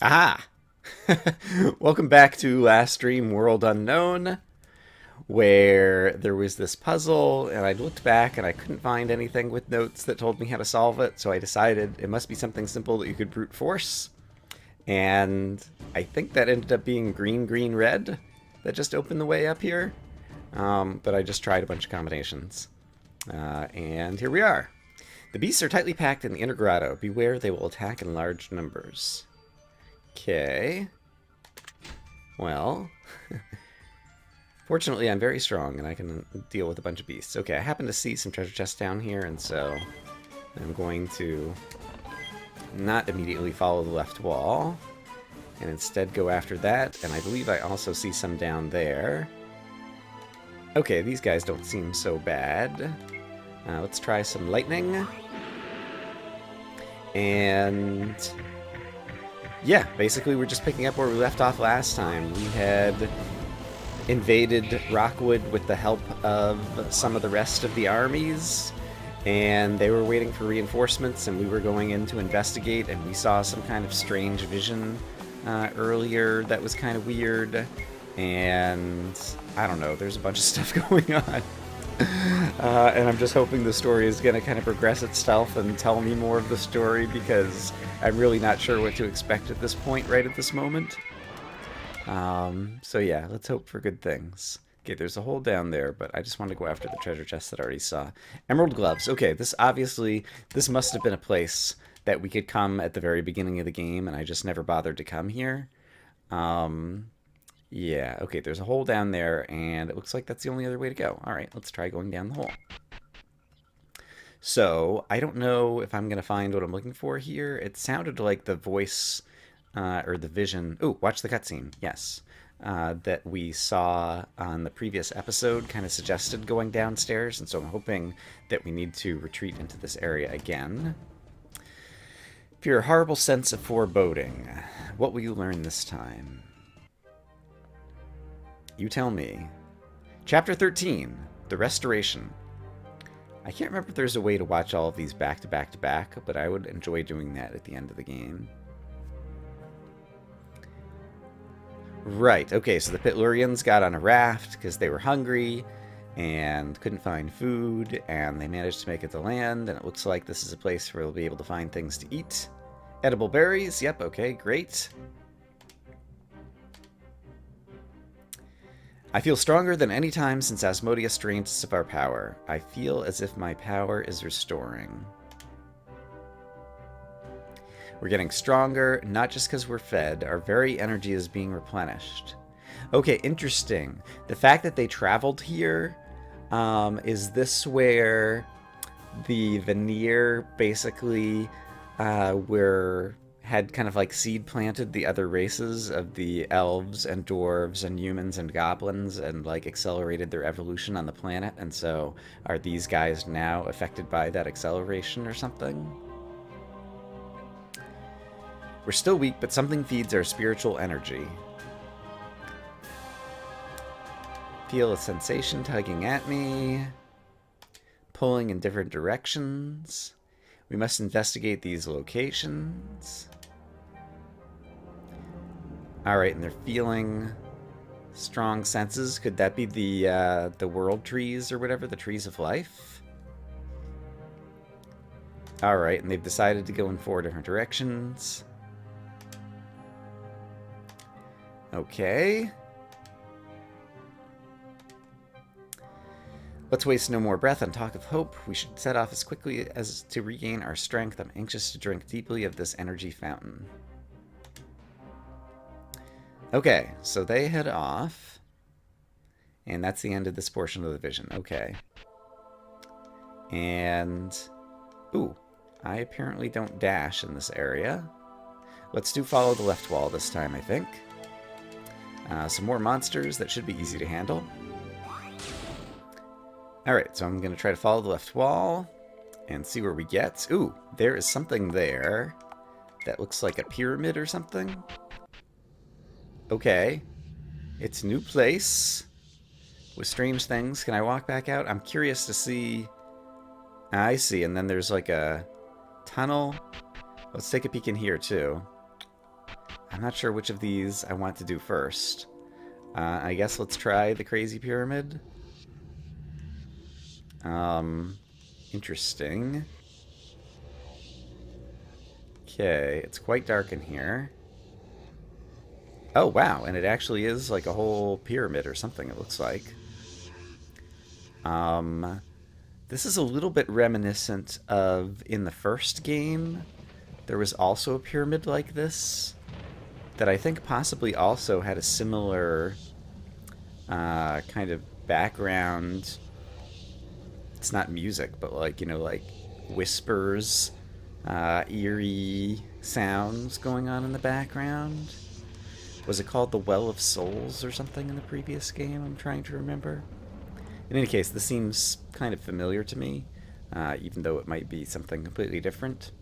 Aha! Welcome back to last stream World Unknown, where there was this puzzle, and I looked back and I couldn't find anything with notes that told me how to solve it, so I decided it must be something simple that you could brute force. And I think that ended up being green, green, red that just opened the way up here. But I just tried a bunch of combinations. And here we are. The beasts are tightly packed in the inner grotto. Beware, they will attack in large numbers. Okay. Well, fortunately I'm very strong and I can deal with a bunch of beasts. Okay, I happen to see some treasure chests down here, and so I'm going to not immediately follow the left wall and instead go after that, and I believe I also see some down there. Okay, these guys don't seem so bad. Let's try some lightning. And yeah, basically we're just picking up where we left off last time. We had invaded Rockwood with the help of some of the rest of the armies, and they were waiting for reinforcements, and we were going in to investigate, and we saw some kind of strange vision earlier that was kind of weird, and I don't know, there's a bunch of stuff going on. And I'm just hoping the story is going to kind of progress itself and tell me more of the story, because I'm really not sure what to expect at this point, right at this moment. So yeah, let's hope for good things. Okay, there's a hole down there, but I just want to go after the treasure chest that I already saw. Emerald gloves. Okay, this must have been a place that we could come at the very beginning of the game, and I just never bothered to come here. Yeah, okay, there's a hole down there, and it looks like that's the only other way to go. Alright, let's try going down the hole. So, I don't know if I'm going to find what I'm looking for here. It sounded like the voice, or the vision... Ooh, watch the cutscene, yes. That we saw on the previous episode kind of suggested going downstairs, and so I'm hoping that we need to retreat into this area again. Fear a horrible sense of foreboding. What will you learn this time? You tell me. Chapter 13, The Restoration. I can't remember if there's a way to watch all of these back to back to back, but I would enjoy doing that at the end of the game. Right, okay, so the Pitlurians got on a raft because they were hungry and couldn't find food, and they managed to make it to land, and it looks like this is a place where they'll be able to find things to eat. Edible berries, yep, okay, great. I feel stronger than any time since Asmodeus drained us of our power. I feel as if my power is restoring. We're getting stronger, not just because we're fed. Our very energy is being replenished. Okay, interesting. The fact that they traveled here, is this where the veneer basically had kind of like seed planted the other races of the elves and dwarves and humans and goblins and like accelerated their evolution on the planet? And so are these guys now affected by that acceleration or something? We're still weak, but something feeds our spiritual energy. Feel a sensation tugging at me, pulling in different directions. We must investigate these locations. Alright, and they're feeling strong senses. Could that be the world trees or whatever, the trees of life? Alright, and they've decided to go in 4 different directions. Okay. Let's waste no more breath on talk of hope. We should set off as quickly as to regain our strength. I'm anxious to drink deeply of this energy fountain. Okay, so they head off. And that's the end of this portion of the vision. Okay. And... ooh, I apparently don't dash in this area. Let's do follow the left wall this time, I think. Some more monsters that should be easy to handle. Alright, so I'm going to try to follow the left wall and see where we get. Ooh, there is something there that looks like a pyramid or something. Okay. It's a new place with strange things. Can I walk back out? I'm curious to see... I see, and then there's like a tunnel. Let's take a peek in here, too. I'm not sure which of these I want to do first. I guess let's try the crazy pyramid. Interesting. Okay, it's quite dark in here. Oh, wow, and it actually is like a whole pyramid or something, it looks like. This is a little bit reminiscent of in the first game. There was also a pyramid like this that I think possibly also had a similar kind of background. It's not music, but like, you know, like whispers, eerie sounds going on in the background. Was it called the Well of Souls or something in the previous game? I'm trying to remember. In any case, this seems kind of familiar to me, even though it might be something completely different.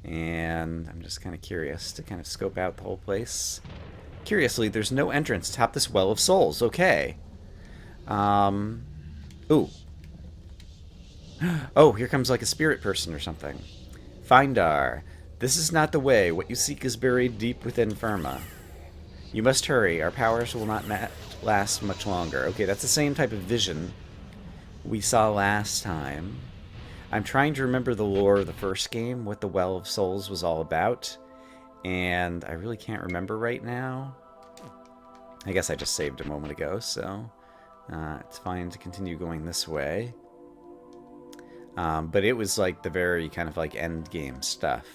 And I'm just kind of curious to kind of scope out the whole place. Curiously, there's no entrance atop this Well of Souls. Okay. Ooh. Oh, here comes like a spirit person or something. Findar, this is not the way. What you seek is buried deep within Firma. You must hurry. Our powers will not last much longer. Okay, that's the same type of vision we saw last time. I'm trying to remember the lore of the first game, what the Well of Souls was all about, and I really can't remember right now. I guess I just saved a moment ago, so it's fine to continue going this way. But it was like the very kind of like end game stuff.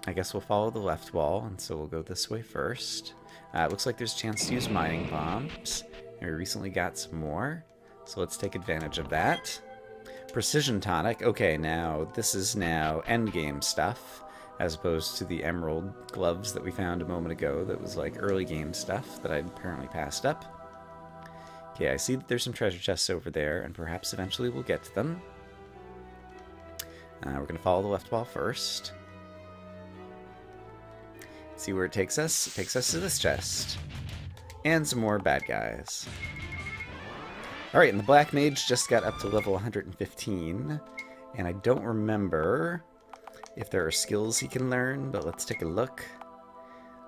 I guess we'll follow the left wall, and so we'll go this way first. It looks like there's a chance to use mining bombs, and we recently got some more, so let's take advantage of that. Precision tonic. Okay, now this is now end game stuff, as opposed to the emerald gloves that we found a moment ago that was like early game stuff that I'd apparently passed up. Okay, I see that there's some treasure chests over there, and perhaps eventually we'll get to them. We're going to follow the left wall first. See where it takes us. It takes us to this chest. And some more bad guys. Alright, and the Black Mage just got up to level 115. And I don't remember if there are skills he can learn, but let's take a look.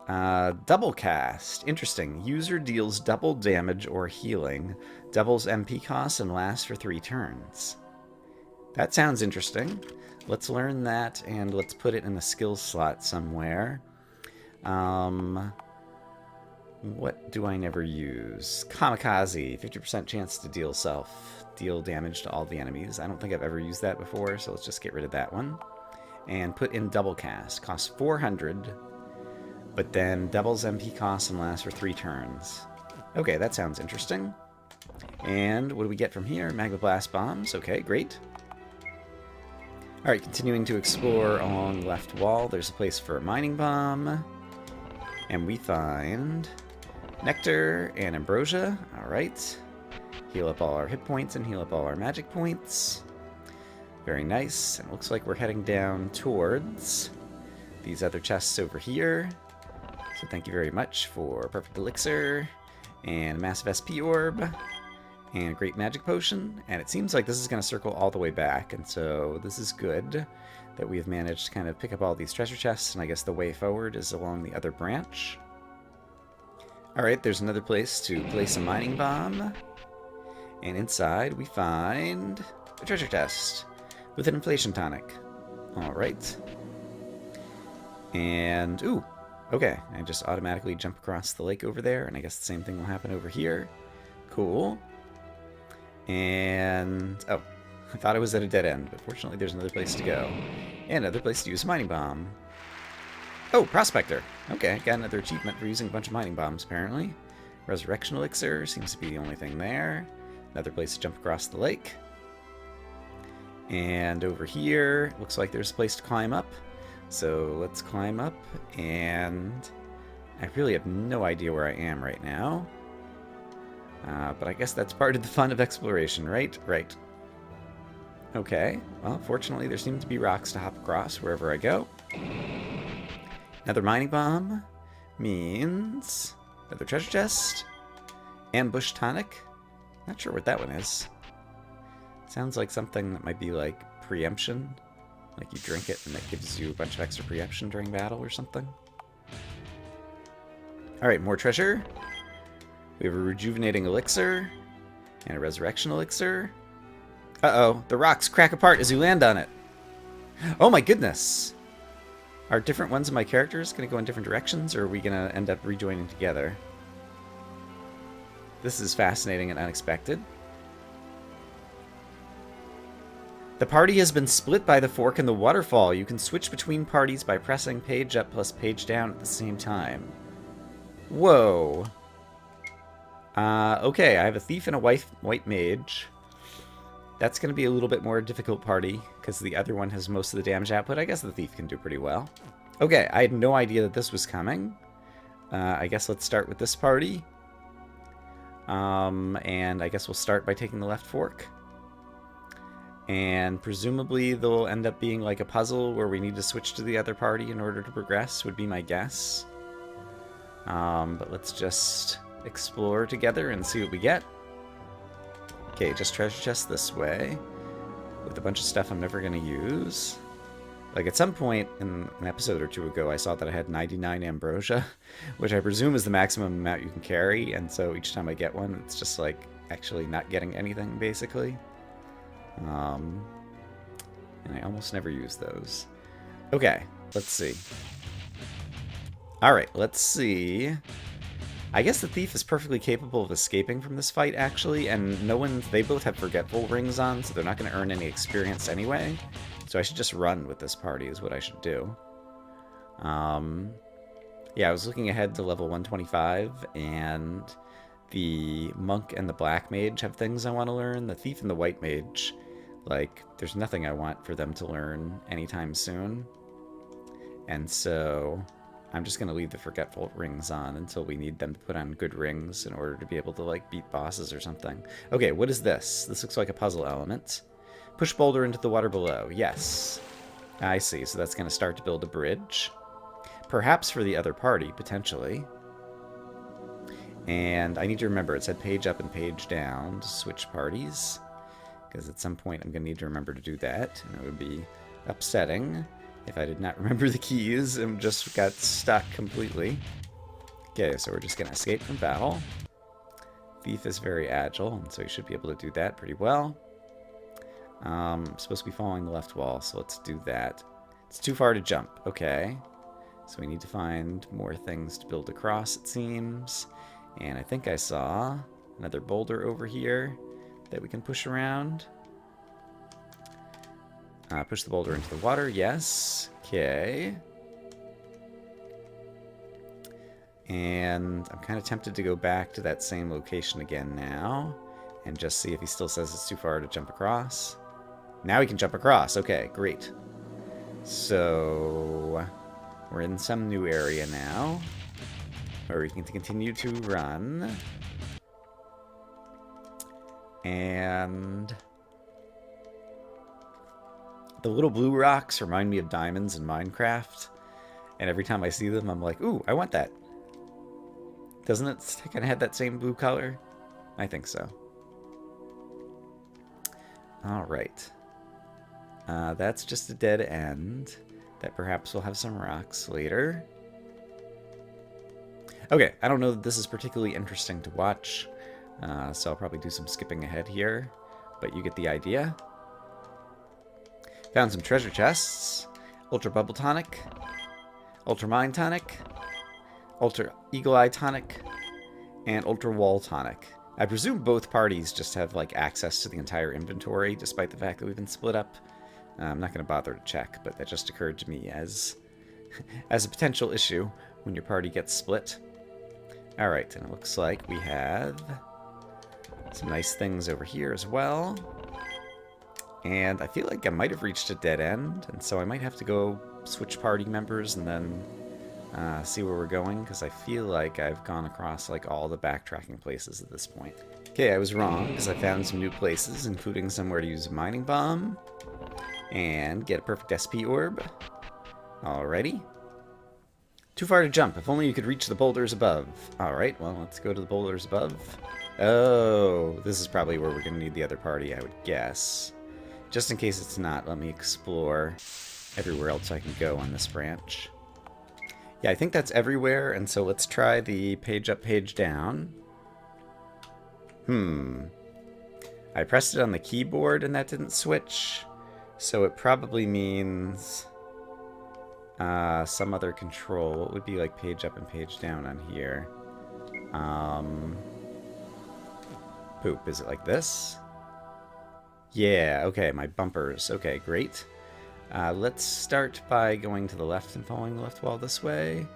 Double cast. Interesting. User deals double damage or healing, doubles MP cost, and lasts for 3 turns. That sounds interesting. Let's learn that, and let's put it in a skills slot somewhere. What do I never use? Kamikaze. 50% chance to deal damage to all the enemies. I don't think I've ever used that before, so let's just get rid of that one. And put in double cast. Costs 400. But then doubles MP cost and lasts for 3 turns. Okay, that sounds interesting. And what do we get from here? Magma Blast Bombs. Okay, great. Alright, continuing to explore along the left wall, there's a place for a mining bomb. And we find Nectar and Ambrosia. Alright. Heal up all our hit points and heal up all our magic points. Very nice. And it looks like we're heading down towards these other chests over here. So thank you very much for Perfect Elixir, and Massive SP Orb, and Great Magic Potion. And it seems like this is going to circle all the way back, and so this is good that we have managed to kind of pick up all these treasure chests, and I guess the way forward is along the other branch. Alright, there's another place to place a mining bomb, and inside we find a treasure chest with an inflation tonic. Alright. And, ooh! Okay, I just automatically jump across the lake over there, and I guess the same thing will happen over here. Cool. And, oh, I thought I was at a dead end, but fortunately there's another place to go. And another place to use a mining bomb. Oh, Prospector. Okay, got another achievement for using a bunch of mining bombs, apparently. Resurrection Elixir seems to be the only thing there. Another place to jump across the lake. And over here, looks like there's a place to climb up. So let's climb up, and I really have no idea where I am right now. But I guess that's part of the fun of exploration, right? Right. Okay, well, fortunately there seem to be rocks to hop across wherever I go. Another mining bomb means another treasure chest. Ambush tonic. Not sure what that one is. Sounds like something that might be like preemption. Like you drink it and it gives you a bunch of extra preemption during battle or something. Alright, more treasure. We have a rejuvenating elixir and a resurrection elixir. Uh-oh, the rocks crack apart as you land on it. Oh my goodness! Are different ones of my characters going to go in different directions, or are we going to end up rejoining together? This is fascinating and unexpected. The party has been split by the fork in the waterfall. You can switch between parties by pressing page up plus page down at the same time. Whoa. Okay, I have a thief and a white mage. That's going to be a little bit more difficult party, because the other one has most of the damage output. I guess the thief can do pretty well. Okay, I had no idea that this was coming. I guess let's start with this party. And I guess we'll start by taking the left fork. And presumably there'll end up being like a puzzle where we need to switch to the other party in order to progress, would be my guess. But let's just explore together and see what we get. Okay, just treasure chest this way, with a bunch of stuff I'm never going to use. Like, at some point in an episode or two ago, I saw that I had 99 ambrosia, which I presume is the maximum amount you can carry, and so each time I get one, it's just, like, actually not getting anything, basically. And I almost never use those. Okay, let's see. Alright, let's see. I guess the thief is perfectly capable of escaping from this fight, actually, and they both have forgetful rings on, so they're not going to earn any experience anyway. So I should just run with this party is what I should do. Yeah, I was looking ahead to level 125, and the monk and the black mage have things I want to learn. The thief and the white mage, like, there's nothing I want for them to learn anytime soon. And so I'm just going to leave the forgetful rings on until we need them to put on good rings in order to be able to, like, beat bosses or something. Okay, what is this? This looks like a puzzle element. Push boulder into the water below. Yes. I see, so that's going to start to build a bridge. Perhaps for the other party, potentially. And I need to remember, it said page up and page down to switch parties. Because at some point I'm going to need to remember to do that, and it would be upsetting if I did not remember the keys and just got stuck completely. Okay, so we're just going to escape from battle. Thief is very agile, and so he should be able to do that pretty well. I'm supposed to be following the left wall, so let's do that. It's too far to jump. Okay. So we need to find more things to build across, it seems. And I think I saw another boulder over here that we can push around. Push the boulder into the water. Yes. Okay. And I'm kind of tempted to go back to that same location again now and just see if he still says it's too far to jump across. Now we can jump across. Okay, great. So we're in some new area now where we can continue to run. And the little blue rocks remind me of diamonds in Minecraft. And every time I see them, I'm like, ooh, I want that. Doesn't it kind of have that same blue color? I think so. All right. That's just a dead end that perhaps will have some rocks later. Okay, I don't know that this is particularly interesting to watch, so I'll probably do some skipping ahead here, but you get the idea. Found some treasure chests. Ultra Bubble Tonic, Ultra Mind Tonic, Ultra Eagle Eye Tonic, and Ultra Wall Tonic. I presume both parties just have, like, access to the entire inventory, despite the fact that we've been split up. I'm not going to bother to check, but that just occurred to me as a potential issue when your party gets split. Alright, and it looks like we have some nice things over here as well. And I feel like I might have reached a dead end, and so I might have to go switch party members and then see where we're going, because I feel like I've gone across, like, all the backtracking places at this point. Okay, I was wrong, because I found some new places, including somewhere to use a mining bomb and get a perfect SP orb. Alrighty. Too far to jump. If only you could reach the boulders above. Alright, well, let's go to the boulders above. Oh, this is probably where we're going to need the other party, I would guess. Just in case it's not, let me explore everywhere else I can go on this branch. Yeah, I think that's everywhere, and so let's try the page up, page down. I pressed it on the keyboard and that didn't switch, so it probably means some other control. What would be like page up and page down on here? Poop, is it like this? Yeah, okay, my bumpers. Okay, great. Let's start by going to the left and following the left wall this way.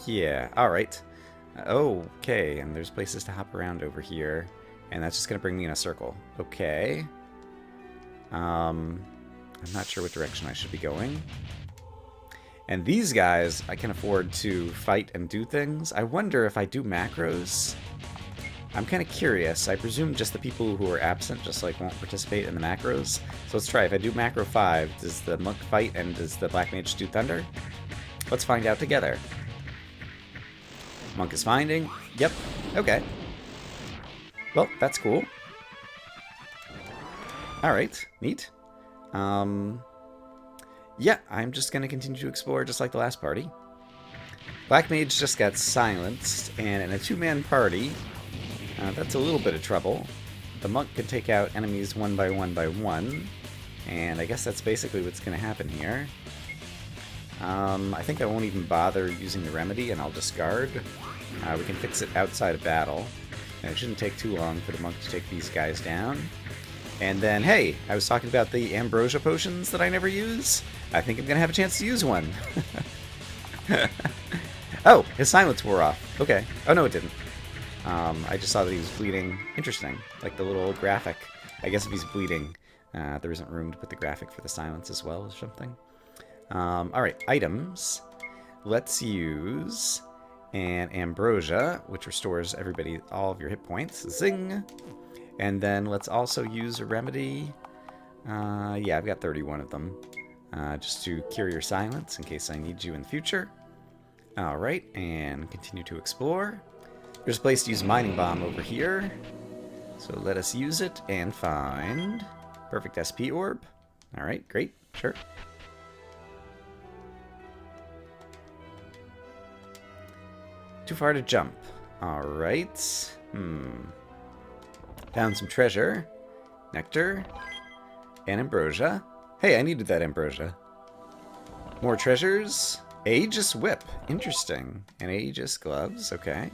Yeah, alright. Okay, and there's places to hop around over here. And that's just going to bring me in a circle. Okay. I'm not sure what direction I should be going. And these guys, I can afford to fight and do things. I wonder if I do macros. I'm kind of curious. I presume just the people who are absent just like won't participate in the macros. So let's try. If I do macro 5, does the monk fight and does the black mage do thunder? Let's find out together. Monk is finding. Yep. Okay. Well, that's cool. Alright. Neat. Yeah, I'm just going to continue to explore just like the last party. Black mage just got silenced, and in a 2-man party, that's a little bit of trouble. The monk can take out enemies one by one, and I guess that's basically what's going to happen here. I think I won't even bother using the remedy, and I'll discard. We can fix it outside of battle, and it shouldn't take too long for the monk to take these guys down. And then, hey, I was talking about the ambrosia potions that I never use. I think I'm going to have a chance to use one. Oh, his silence wore off. Okay. Oh, no, it didn't. I just saw that he was bleeding. Interesting. Like the little graphic. I guess if he's bleeding, there isn't room to put the graphic for the silence as well or something. Alright, items. Let's use an ambrosia, which restores everybody all of your hit points. Zing! And then let's also use a remedy. Yeah, I've got 31 of them. Just to cure your silence in case I need you in the future. Alright, and continue to explore. There's a place to use mining bomb over here. So let us use it and find perfect SP orb. Alright, great, sure. Too far to jump. Alright. Found some treasure. Nectar. And ambrosia. Hey, I needed that ambrosia. More treasures. Aegis whip. Interesting. And Aegis gloves. Okay.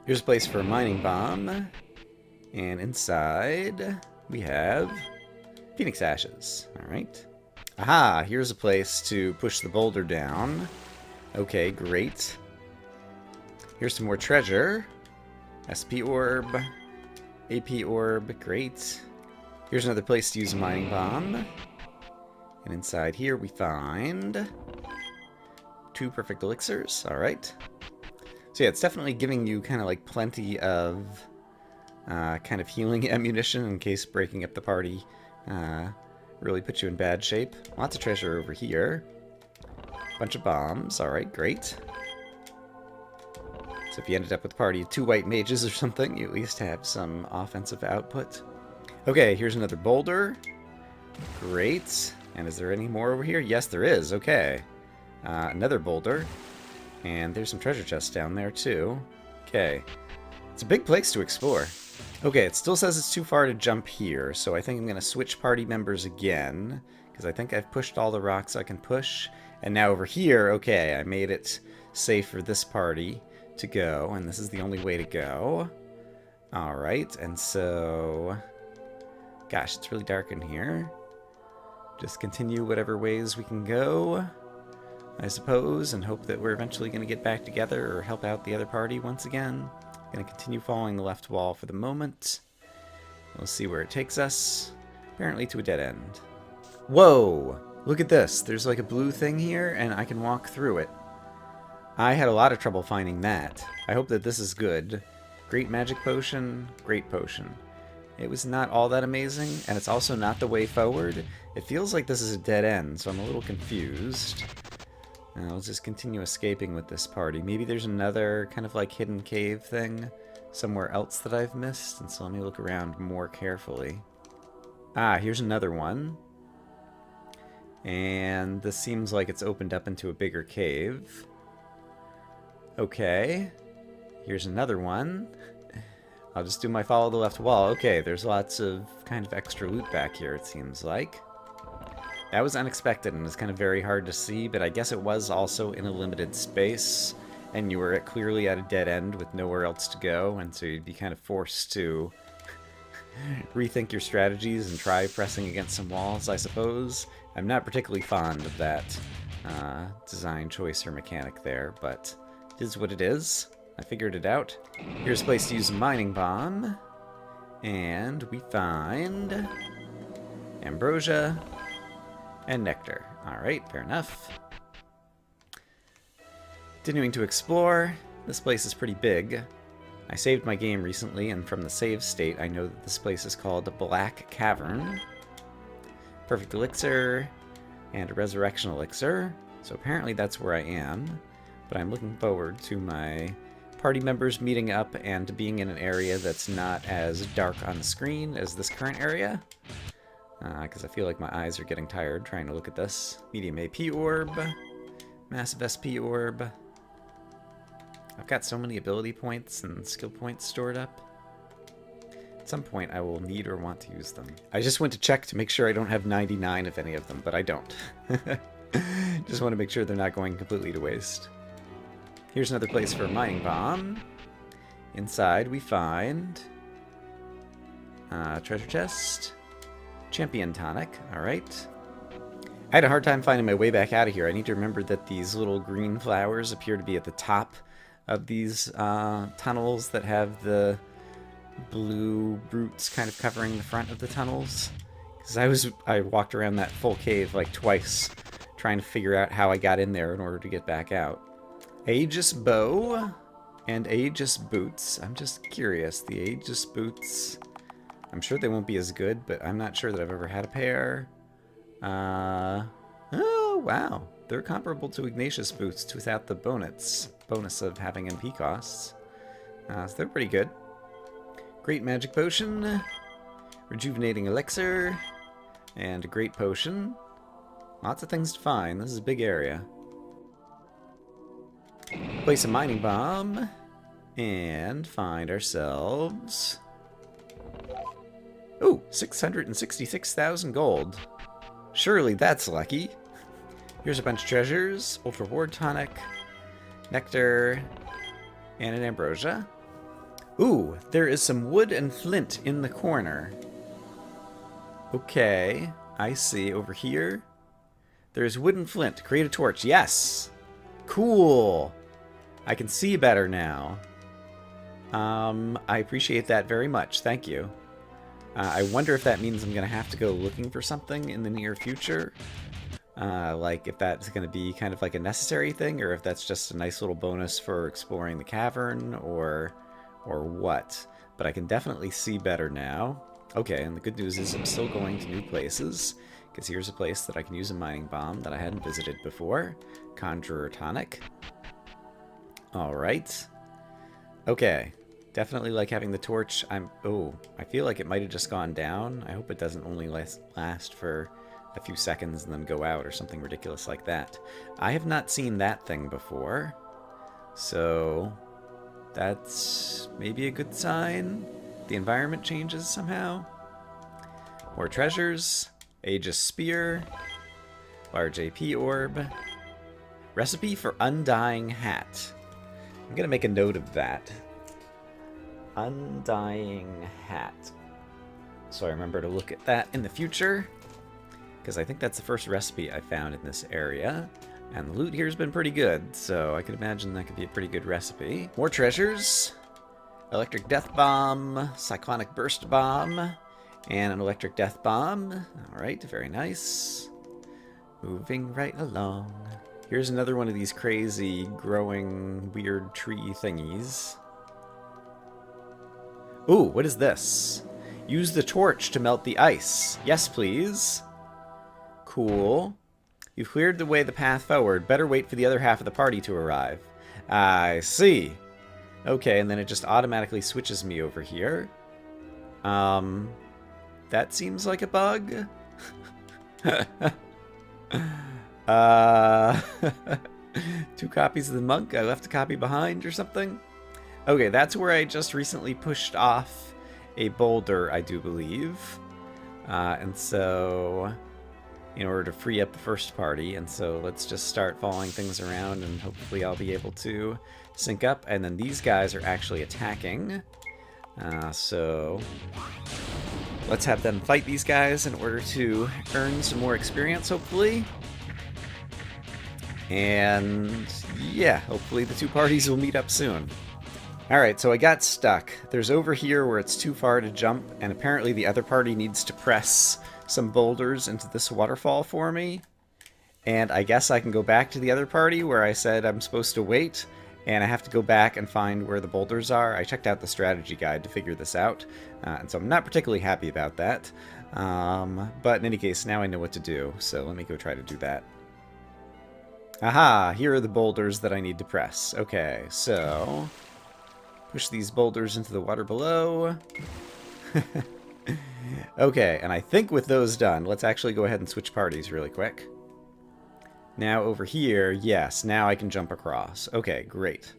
Here's a place for a mining bomb. And inside we have Phoenix ashes. Alright. Aha! Here's a place to push the boulder down. Okay, great. Here's some more treasure. SP orb. AP orb. Great. Here's another place to use a mining bomb. And inside here we find 2 perfect elixirs. Alright. So yeah, it's definitely giving you kind of like plenty of kind of healing ammunition in case breaking up the party really puts you in bad shape. Lots of treasure over here. Bunch of bombs. Alright, great. So if you ended up with a party of 2 white mages or something, you at least have some offensive output. Okay, here's another boulder. Great. And is there any more over here? Yes, there is. Okay. Another boulder. And there's some treasure chests down there, too. Okay. It's a big place to explore. Okay, it still says it's too far to jump here, so I think I'm going to switch party members again, because I think I've pushed all the rocks I can push. And now over here, okay, I made it safe for this party to go, and this is the only way to go. Alright, and so... Gosh, it's really dark in here. Just continue whatever ways we can go, I suppose, and hope that we're eventually going to get back together or help out the other party once again. Going to continue following the left wall for the moment. We'll see where it takes us. Apparently to a dead end. Whoa! Look at this. There's like a blue thing here, and I can walk through it. I had a lot of trouble finding that. I hope that this is good. Great magic potion, great potion. It was not all that amazing, and it's also not the way forward. It feels like this is a dead end, so I'm a little confused. Let's just continue escaping with this party. Maybe there's another kind of like hidden cave thing somewhere else that I've missed, and so let me look around more carefully. Ah, here's another one. And this seems like it's opened up into a bigger cave. Okay. Here's another one. I'll just do my follow the left wall. Okay, there's lots of kind of extra loot back here, it seems like. That was unexpected and was kind of very hard to see, but I guess it was also in a limited space, and you were clearly at a dead end with nowhere else to go, and so you'd be kind of forced to rethink your strategies and try pressing against some walls, I suppose. I'm not particularly fond of that design choice or mechanic there, but it is what it is. I figured it out. Here's a place to use a mining bomb. And we find ambrosia and nectar. Alright, fair enough. Continuing to explore. This place is pretty big. I saved my game recently, and from the save state, I know that this place is called Black Cavern. Perfect elixir and a resurrection elixir. So apparently that's where I am. But I'm looking forward to my party members meeting up and being in an area that's not as dark on the screen as this current area. Because I feel like my eyes are getting tired trying to look at this. Medium AP orb. Massive SP orb. I've got so many ability points and skill points stored up. At some point I will need or want to use them. I just went to check to make sure I don't have 99 of any of them, but I don't. Just want to make sure they're not going completely to waste. Here's another place for a mining bomb. Inside we find treasure chest, champion tonic. Alright. I had a hard time finding my way back out of here. I need to remember that these little green flowers appear to be at the top of these tunnels that have the blue roots kind of covering the front of the tunnels. Because I walked around that full cave like twice trying to figure out how I got in there in order to get back out. Aegis bow and Aegis boots. I'm just curious. The Aegis boots, I'm sure they won't be as good, but I'm not sure that I've ever had a pair. Oh, wow. They're comparable to Ignatius boots without the bonus of having MP costs. So they're pretty good. Great magic potion, rejuvenating elixir, and a great potion. Lots of things to find. This is a big area. Place a mining bomb and find ourselves... Ooh, 666,000 gold. Surely that's lucky. Here's a bunch of treasures, ultra ward tonic, nectar, and an ambrosia. Ooh, there is some wood and flint in the corner. Okay, I see over here. There's wood and flint. Create a torch. Yes! Cool! I can see better now. I appreciate that very much. Thank you. I wonder if that means I'm going to have to go looking for something in the near future. Like if that's going to be kind of like a necessary thing, or if that's just a nice little bonus for exploring the cavern, or what. But I can definitely see better now. Okay, and the good news is I'm still going to new places, because here's a place that I can use a mining bomb that I hadn't visited before. Conjurer tonic. Alright. Okay. Definitely like having the torch. Oh, I feel like it might have just gone down. I hope it doesn't only last for a few seconds and then go out or something ridiculous like that. I have not seen that thing before. So that's maybe a good sign. The environment changes somehow. More treasures. Aegis spear. Large AP orb. Recipe for undying hat. I'm going to make a note of that. Undying hat. So I remember to look at that in the future, because I think that's the first recipe I found in this area. And the loot here has been pretty good, so I could imagine that could be a pretty good recipe. More treasures. Electric Death Bomb, Cyclonic Burst Bomb, and an Electric Death Bomb. Alright, very nice. Moving right along. Here's another one of these crazy, growing, weird tree thingies. Ooh, what is this? Use the torch to melt the ice. Yes, please. Cool. You've cleared the way the path forward. Better wait for the other half of the party to arrive. I see. Okay, and then it just automatically switches me over here. that seems like a bug. uh, 2 copies of the monk. I left a copy behind or something. Okay, that's where I just recently pushed off a boulder, I do believe. And so, in order to free up the first party, and so let's just start following things around, and hopefully I'll be able to sync up. And then these guys are actually attacking. So let's have them fight these guys in order to earn some more experience, hopefully. And yeah, hopefully the 2 parties will meet up soon. Alright, so I got stuck. There's over here where it's too far to jump, and apparently the other party needs to press some boulders into this waterfall for me. And I guess I can go back to the other party where I said I'm supposed to wait, and I have to go back and find where the boulders are. I checked out the strategy guide to figure this out, and so I'm not particularly happy about that. But in any case, now I know what to do, so let me go try to do that. Aha! Here are the boulders that I need to press. Okay, so push these boulders into the water below. Okay, and I think with those done, let's actually go ahead and switch parties really quick. Now over here, yes, now I can jump across. Okay, great.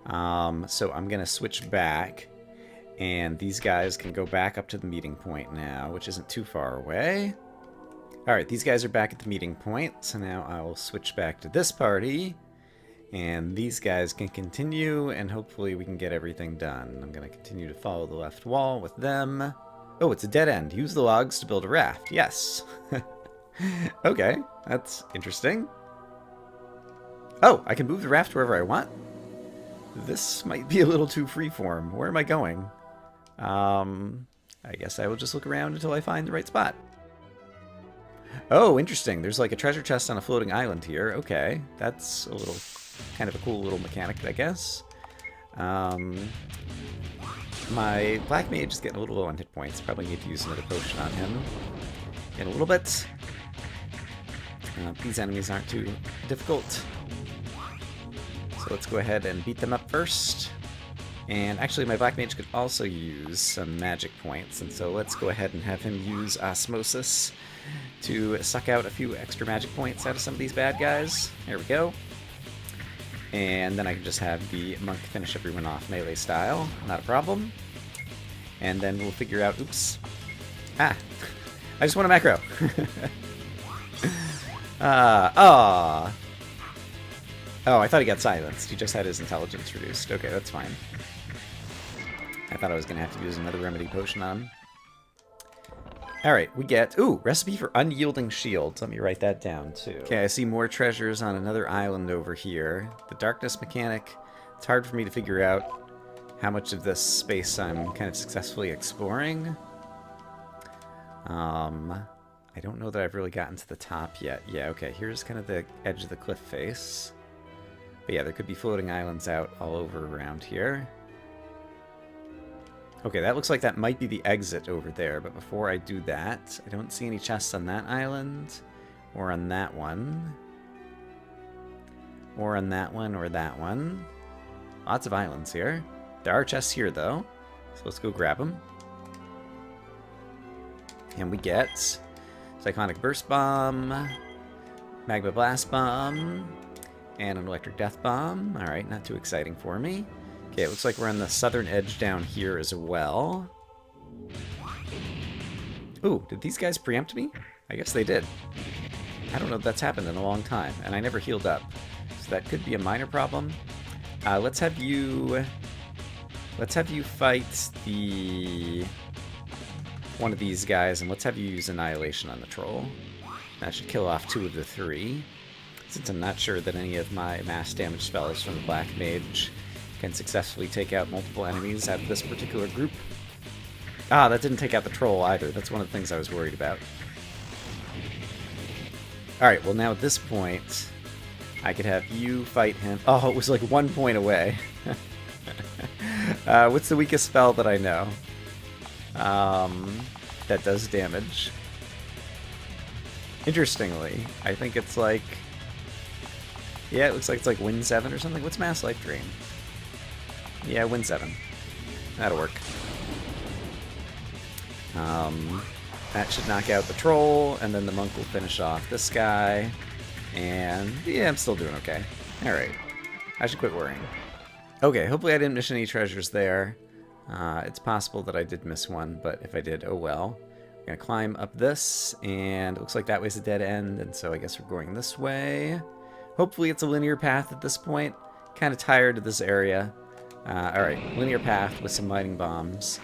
So I'm going to switch back, and these guys can go back up to the meeting point now, which isn't too far away. Alright, these guys are back at the meeting point, so now I will switch back to this party, and these guys can continue, and hopefully we can get everything done. I'm going to continue to follow the left wall with them. Oh, it's a dead end. Use the logs to build a raft. Yes. Okay, that's interesting. Oh, I can move the raft wherever I want? This might be a little too freeform. Where am I going? I guess I will just look around until I find the right spot. Oh, interesting. There's like a treasure chest on a floating island here. Okay, that's a little, kind of a cool little mechanic, I guess. My black mage is getting a little low on hit points. Probably need to use another potion on him in a little bit. These enemies aren't too difficult. So let's go ahead and beat them up first. And actually my black mage could also use some magic points, and so let's go ahead and have him use osmosis to suck out a few extra magic points out of some of these bad guys. There we go. And then I can just have the monk finish everyone off melee style. Not a problem. And then we'll figure out... Oops. Ah! I just want a macro! Oh, I thought he got silenced. He just had his intelligence reduced. Okay, that's fine. I thought I was going to have to use another remedy potion on him. Alright, we get... Ooh, recipe for unyielding shields. Let me write that down, too. Okay, I see more treasures on another island over here. The darkness mechanic. It's hard for me to figure out how much of this space I'm kind of successfully exploring. I don't know that I've really gotten to the top yet. Yeah, okay, here's kind of the edge of the cliff face. But yeah, there could be floating islands out all over around here. Okay, that looks like that might be the exit over there, but before I do that, I don't see any chests on that island, or on that one, or on that one, or that one. Lots of islands here. There are chests here, though, so let's go grab them. And we get Cyclonic Burst Bomb, Magma Blast Bomb, and an Electric Death Bomb. Alright, not too exciting for me. Okay, it looks like we're on the southern edge down here as well. Ooh, did these guys preempt me? I guess they did. I don't know if that's happened in a long time, and I never healed up. So that could be a minor problem. Let's have you fight the... one of these guys, and let's have you use Annihilation on the troll. That should kill off 2 of the 3. Since I'm not sure that any of my mass damage spells from the Black Mage can successfully take out multiple enemies out of this particular group. Ah, that didn't take out the troll either. That's one of the things I was worried about. Alright, well now at this point, I could have you fight him. Oh, it was like 1 point away. What's the weakest spell that I know? That does damage. Interestingly, I think it's like... Yeah, it looks like it's like Wind 7 or something. What's Mass Life Drain? Yeah, Wind 7. That'll work. That should knock out the troll, and then the monk will finish off this guy. And yeah, I'm still doing okay. Alright. I should quit worrying. Okay, hopefully I didn't miss any treasures there. It's possible that I did miss one, but if I did, oh well. I'm going to climb up this, and it looks like that way's a dead end, and so I guess we're going this way. Hopefully it's a linear path at this point. Kind of tired of this area. Alright, linear path with some mining bombs.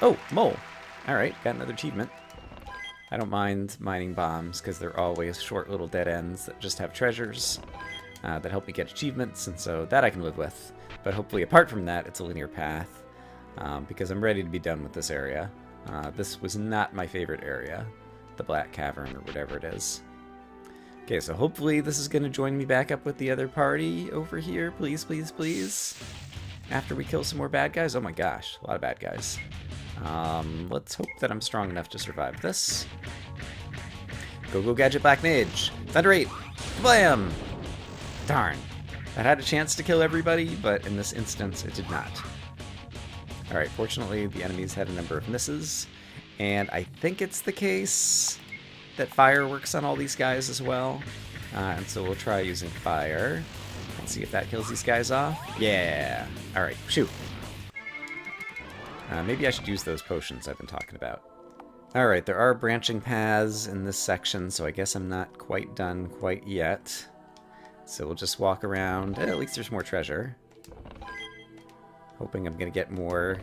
Oh, mole. Alright, got another achievement. I don't mind mining bombs, because they're always short little dead ends that just have treasures that help me get achievements, and so that I can live with. But hopefully apart from that, it's a linear path, because I'm ready to be done with this area. This was not my favorite area, the Black Cavern or whatever it is. Okay, so hopefully this is going to join me back up with the other party over here. Please, please, please. After we kill some more bad guys. Oh my gosh, a lot of bad guys. Let's hope that I'm strong enough to survive this. Go, go, Gadget Black Mage. Thunder 8. Blam! Darn. That had a chance to kill everybody, but in this instance, it did not. Alright, fortunately, the enemies had a number of misses. And I think it's the case that fire works on all these guys as well. And so we'll try using fire. Let's see if that kills these guys off. Yeah! Alright, shoot. Maybe I should use those potions I've been talking about. Alright, there are branching paths in this section, so I guess I'm not quite done quite yet. So we'll just walk around. At least there's more treasure. Hoping I'm going to get more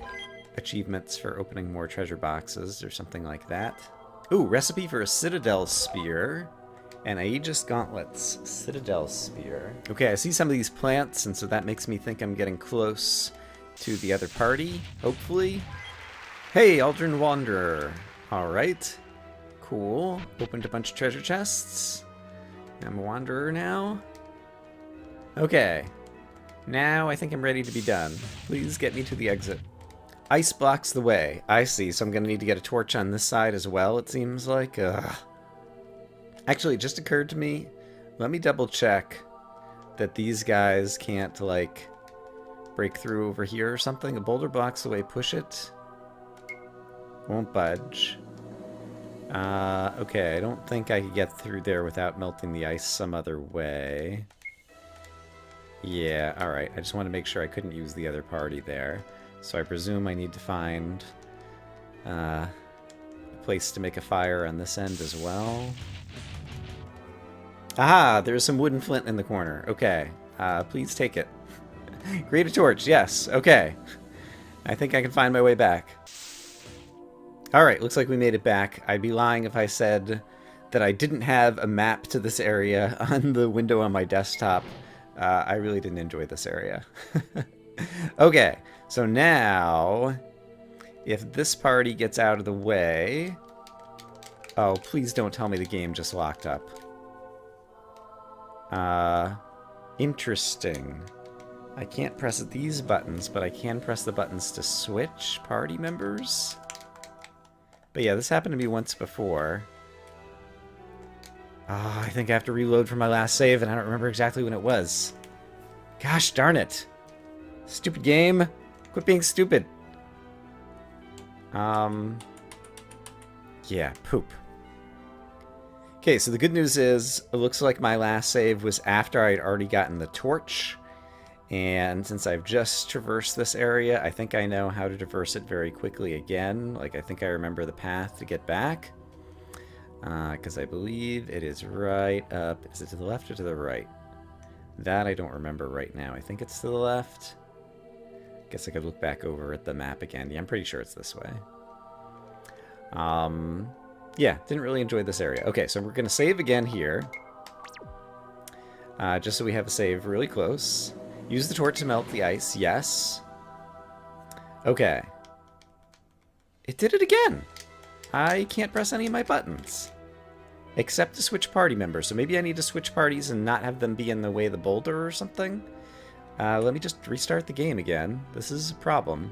achievements for opening more treasure boxes or something like that. Ooh, recipe for a Citadel Spear and Aegis Gauntlets. Citadel Spear. Okay, I see some of these plants, and so that makes me think I'm getting close to the other party, hopefully. Hey, Aldrin Wanderer. Alright. Cool. Opened a bunch of treasure chests. I'm a Wanderer now. Okay. Now I think I'm ready to be done. Please get me to the exit. Ice blocks the way. I see, so I'm going to need to get a torch on this side as well, it seems like. Ugh. Actually, it just occurred to me. Let me double check that these guys can't, like, break through over here or something. A boulder blocks the way, push it. Won't budge. Okay, I don't think I could get through there without melting the ice some other way. Yeah, alright. I just want to make sure I couldn't use the other party there. So I presume I need to find a place to make a fire on this end as well. Aha! There's some wooden flint in the corner. Okay. Please take it. Create a torch. Yes. Okay. I think I can find my way back. Alright, looks like we made it back. I'd be lying if I said that I didn't have a map to this area on the window on my desktop. I really didn't enjoy this area. Okay, so now, if this party gets out of the way... Oh, please don't tell me the game just locked up. Interesting. I can't press these buttons, but I can press the buttons to switch party members. But yeah, this happened to me once before. Oh, I think I have to reload from my last save, and I don't remember exactly when it was. Gosh darn it. Stupid game. Quit being stupid. Yeah, poop. Okay, so the good news is, it looks like my last save was after I'd already gotten the torch. And since I've just traversed this area, I think I know how to traverse it very quickly again. Like, I think I remember the path to get back. Because I believe it is right up... Is it to the left or to the right? That I don't remember right now. I think it's to the left. Guess I could look back over at the map again. Yeah, I'm pretty sure it's this way. Yeah, didn't really enjoy this area. Okay, so we're going to save again here. Just so we have a save really close. Use the torch to melt the ice. Yes. Okay. It did it again. I can't press any of my buttons. Except to switch party members. So maybe I need to switch parties and not have them be in the way of the boulder or something. Let me just restart the game again. This is a problem.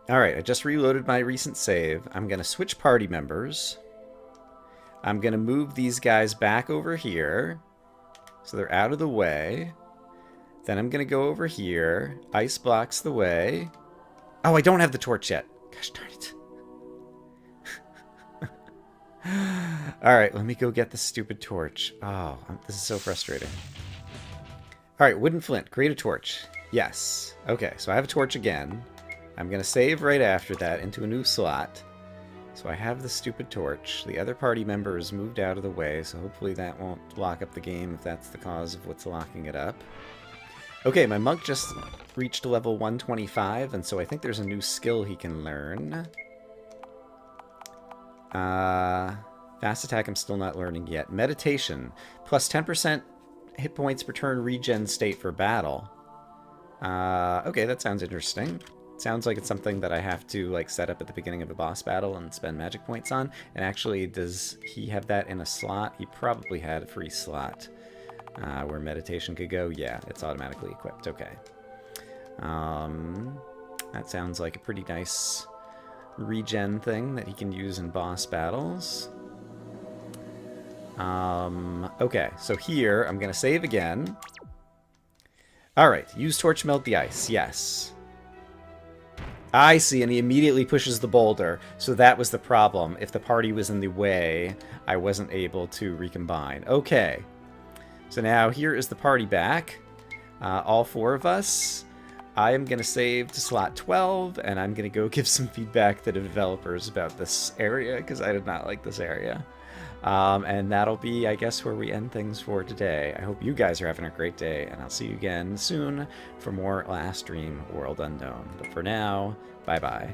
Alright, I just reloaded my recent save. I'm going to switch party members. I'm going to move these guys back over here. So they're out of the way. Then I'm going to go over here. Ice blocks the way. Oh, I don't have the torch yet. Gosh darn it. Alright, let me go get the stupid torch. Oh, this is so frustrating. Alright, wooden flint. Create a torch. Yes. Okay, so I have a torch again. I'm going to save right after that into a new slot. So I have the stupid torch. The other party member has moved out of the way, so hopefully that won't lock up the game if that's the cause of what's locking it up. Okay, my monk just reached level 125, and so I think there's a new skill he can learn. Fast attack I'm still not learning yet. Meditation. Plus 10% hit points per turn regen state for battle. Okay, that sounds interesting. Sounds like it's something that I have to like set up at the beginning of a boss battle and spend magic points on. And actually, does he have that in a slot? He probably had a free slot where meditation could go. Yeah, it's automatically equipped. Okay. That sounds like a pretty nice regen thing that he can use in boss battles. Okay, so here I'm gonna save again. Alright, use torch melt the ice. Yes. I see, and he immediately pushes the boulder. So that was the problem. If the party was in the way, I wasn't able to recombine. Okay. So now here is the party back. All four of us. I am going to save to slot 12, and I'm going to go give some feedback to the developers about this area, because I did not like this area. And that'll be, I guess, where we end things for today. I hope you guys are having a great day, and I'll see you again soon for more Last Dream World Unknown. But for now, bye-bye.